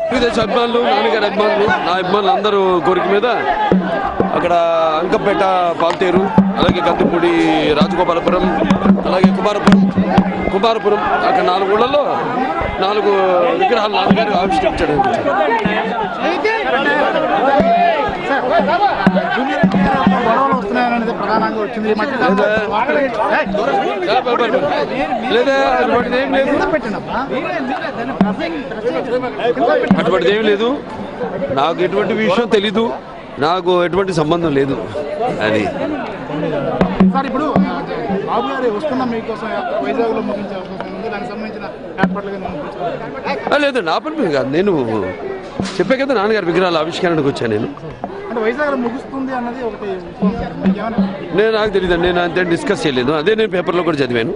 తెలుగుదేశం అభిమానులు, నాన్నగారి అభిమానులు, నా అభిమానులు అందరూ కోరిక మీద అక్కడ అంకంపేట, పాల్తేరు, అలాగే గంతుపూడి, రాజగోపాలపురం, అలాగే కుమారపురం అక్కడ 4 ఊళ్ళల్లో 4 విగ్రహాలు నాన్నగారు ఆవిష్కరించాడు. లేదా అటువంటిది ఏం లేదు. నాకు ఎటువంటి విషయం తెలీదు, నాకు ఎటువంటి సంబంధం లేదు అని. ఇప్పుడు బాబు గారు వస్తున్నా మీకోసం వైజాగ్లో ముగించే అవకాశం ఉంది, దానికి సంబంధించిన ఏర్పాట్లు లేదు. నా పని మీద కాదు, నేను చెప్పే కదా నాన్నగారి విగ్రహాల ఆవిష్కరణకు వచ్చాను. నేను అంటే వైజాగ్లో ముగుస్తుంది అన్నది ఒకటి నాకు తెలియదు, నేను అంతే డిస్కస్ చేయలేదు. అదే నేను పేపర్లో కూడా చదివాను.